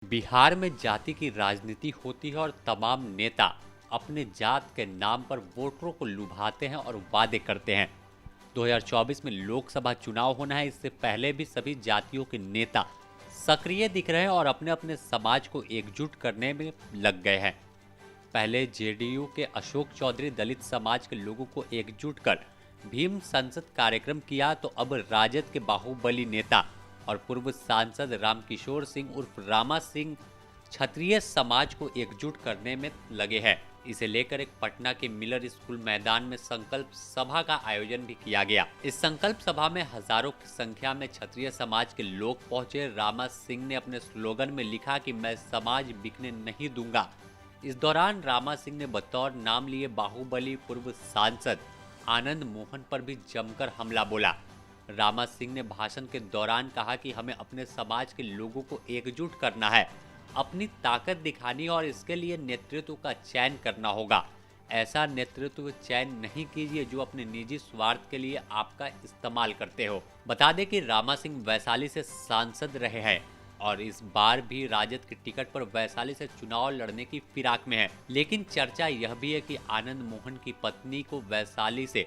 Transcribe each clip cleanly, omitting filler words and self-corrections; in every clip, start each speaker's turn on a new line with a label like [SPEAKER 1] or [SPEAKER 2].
[SPEAKER 1] बिहार में जाति की राजनीति होती है और तमाम नेता अपने जात के नाम पर वोटरों को लुभाते हैं और वादे करते हैं। 2024 में लोकसभा चुनाव होना है, इससे पहले भी सभी जातियों के नेता सक्रिय दिख रहे हैं और अपने अपने समाज को एकजुट करने में लग गए हैं। पहले जेडीयू के अशोक चौधरी दलित समाज के लोगों को एकजुट कर भीम संसद कार्यक्रम किया, तो अब राजद के बाहुबली नेता और पूर्व सांसद रामकिशोर सिंह उर्फ रामा सिंह क्षत्रिय समाज को एकजुट करने में लगे हैं। इसे लेकर एक पटना के मिलर स्कूल मैदान में संकल्प सभा का आयोजन भी किया गया। इस संकल्प सभा में हजारों की संख्या में क्षत्रिय समाज के लोग पहुंचे। रामा सिंह ने अपने स्लोगन में लिखा कि मैं समाज बिकने नहीं दूंगा। इस दौरान रामा सिंह ने बतौर नाम लिए बाहुबली पूर्व सांसद आनंद मोहन पर भी जमकर हमला बोला। रामा सिंह ने भाषण के दौरान कहा कि हमें अपने समाज के लोगों को एकजुट करना है, अपनी ताकत दिखानी और इसके लिए नेतृत्व का चयन करना होगा। ऐसा नेतृत्व चयन नहीं कीजिए जो अपने निजी स्वार्थ के लिए आपका इस्तेमाल करते हो। बता दें कि रामा सिंह वैशाली से सांसद रहे हैं और इस बार भी राजद के टिकट पर वैशाली से चुनाव लड़ने की फिराक में है। लेकिन चर्चा यह भी है कि आनंद मोहन की पत्नी को वैशाली से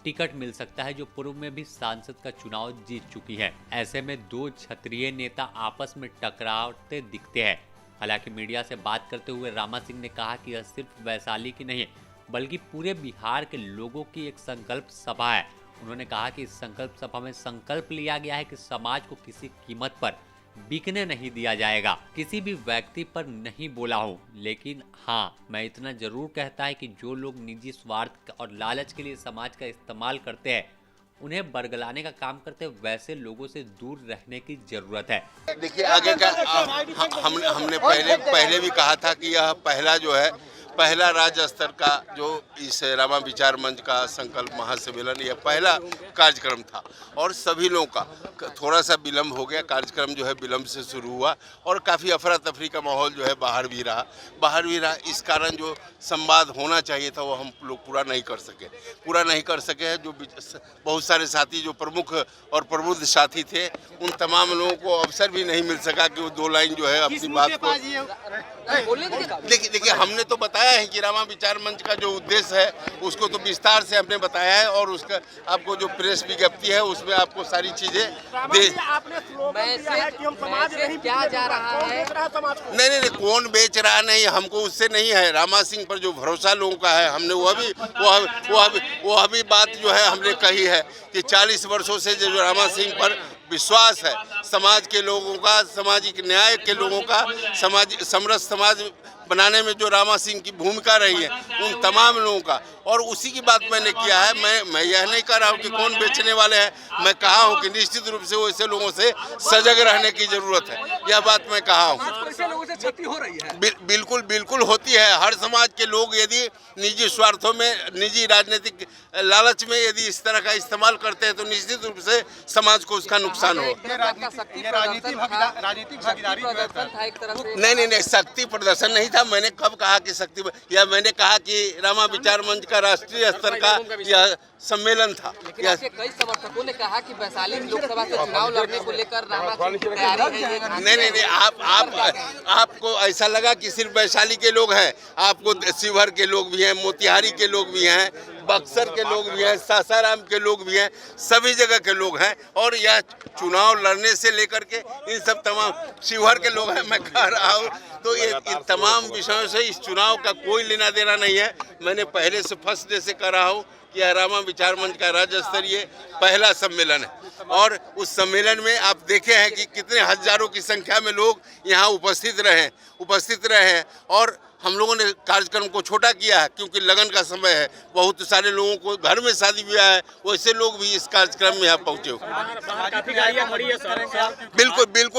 [SPEAKER 1] टिकट मिल सकता है, जो पूर्व में भी सांसद का चुनाव जीत चुकी है। ऐसे में दो क्षत्रिय नेता आपस में टकराते दिखते हैं। हालांकि मीडिया से बात करते हुए रामा सिंह ने कहा कि यह सिर्फ वैशाली की नहीं बल्कि पूरे बिहार के लोगों की एक संकल्प सभा है। उन्होंने कहा कि इस संकल्प सभा में संकल्प लिया गया है कि समाज को किसी कीमत पर बिकने नहीं दिया जाएगा। किसी भी व्यक्ति पर नहीं बोला हूँ, लेकिन हाँ, मैं इतना जरूर कहता है कि जो लोग निजी स्वार्थ और लालच के लिए समाज का इस्तेमाल करते हैं, उन्हें बरगलाने का काम करते हैं, वैसे लोगों से दूर रहने की जरूरत है।
[SPEAKER 2] देखिए आगे का हमने पहले भी कहा था कि यह पहला राज्य स्तर का जो इस रामा विचार मंच का संकल्प महासम्मेलन, यह पहला कार्यक्रम था और सभी लोगों का थोड़ा सा विलम्ब हो गया। कार्यक्रम जो है विलम्ब से शुरू हुआ और काफ़ी अफरा तफरी का माहौल जो है बाहर भी रहा। इस कारण जो संवाद होना चाहिए था वो हम लोग पूरा नहीं कर सके हैं। जो बहुत सारे साथी जो प्रमुख और प्रबुद्ध साथी थे, उन तमाम लोगों को अवसर भी नहीं मिल सका कि वो दो लाइन जो है अपनी बात को देखिए हमने तो बताया है कि रामा विचार मंच का जो उद्देश्य है उसको तो विस्तार से हमने बताया है और उसका आपको जो प्रेस विज्ञप्ति है उसमें आपको सारी चीजें
[SPEAKER 3] क्या जा रहा है।
[SPEAKER 2] नहीं, कौन बेच रहा नहीं, हमको उससे नहीं है। रामा सिंह पर जो भरोसा लोगों का है, हमने वो अभी बात जो है हमने कही है कि 40 वर्षों से जो रामा सिंह पर विश्वास है, समाज के लोगों का, सामाजिक न्याय के लोगों का, समरस समाज बनाने में जो रामा सिंह की भूमिका रही है, उन तमाम लोगों का, और उसी की बात मैंने किया है। मैं यह नहीं कह रहा हूँ कि कौन बेचने वाले हैं, मैं कहा हूँ कि निश्चित रूप से वो ऐसे लोगों से सजग रहने की जरूरत है। यह बात मैं कहा हूँ।
[SPEAKER 3] लोगों से क्षति हो रही है।
[SPEAKER 2] बिल्कुल होती है। हर समाज के लोग यदि निजी स्वार्थों में, निजी राजनीतिक लालच में यदि इस तरह का इस्तेमाल करते हैं तो निश्चित रूप से समाज को उसका नुकसान हो। नहीं, शक्ति प्रदर्शन नहीं था। मैंने कब कहा कि शक्ति, या मैंने कहा कि रामा विचार मंच का राष्ट्रीय स्तर का यह सम्मेलन था।
[SPEAKER 3] कई समर्थकों ने कहा कि वैशाली लोकसभा से चुनाव लड़ने को लेकर रामा सिंह की तैयारी है।
[SPEAKER 2] नहीं, आपको ऐसा लगा कि सिर्फ वैशाली के लोग हैं। आपको शिवहर के लोग भी हैं, मोतिहारी के लोग भी हैं, बक्सर के लोग भी हैं, सासाराम के लोग भी हैं, सभी जगह के लोग हैं। और यह चुनाव लड़ने से लेकर के इन सब तमाम शिवहर के लोग हैं, मैं कह रहा हूँ। तो ये इन तमाम विषयों से इस चुनाव का कोई लेना देना नहीं है। मैंने पहले से फर्स्ट डे से कह रहा हूँ कि यह रामा विचार मंच का राज्य स्तरीय पहला सम्मेलन है और उस सम्मेलन में आप देखे हैं कि कितने हजारों की संख्या में लोग यहाँ उपस्थित रहे हैं। और हम लोगों ने कार्यक्रम को छोटा किया है क्योंकि लगन का समय है। बहुत सारे लोगों को घर में शादी ब्याह है, वैसे लोग भी इस कार्यक्रम में यहाँ पहुँचे हो।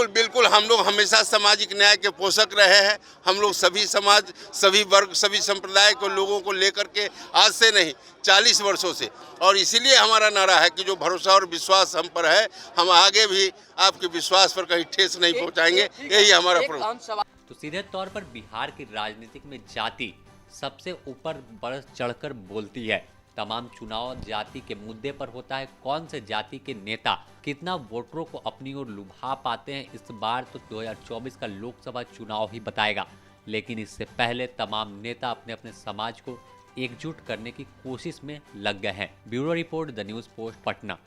[SPEAKER 2] बिल्कुल हम लोग हमेशा सामाजिक न्याय के पोषक रहे हैं। हम लोग सभी समाज, सभी वर्ग, सभी संप्रदाय को लोगों को लेकर के आज से नहीं 40 वर्षों से, और इसीलिए हमारा नारा है कि जो भरोसा और विश्वास हम पर है, हम आगे भी आपके विश्वास पर कहीं ठेस नहीं पहुँचाएंगे। यही हमारा प्रयास।
[SPEAKER 1] तो सीधे तौर पर बिहार की राजनीति में जाति सबसे ऊपर बढ़ चढ़कर बोलती है। तमाम चुनाव जाति के मुद्दे पर होता है। कौन से जाति के नेता कितना वोटरों को अपनी ओर लुभा पाते हैं, इस बार तो 2024 का लोकसभा चुनाव ही बताएगा। लेकिन इससे पहले तमाम नेता अपने अपने समाज को एकजुट करने की कोशिश में लग गए हैं। Bureau report, the news post, Patna.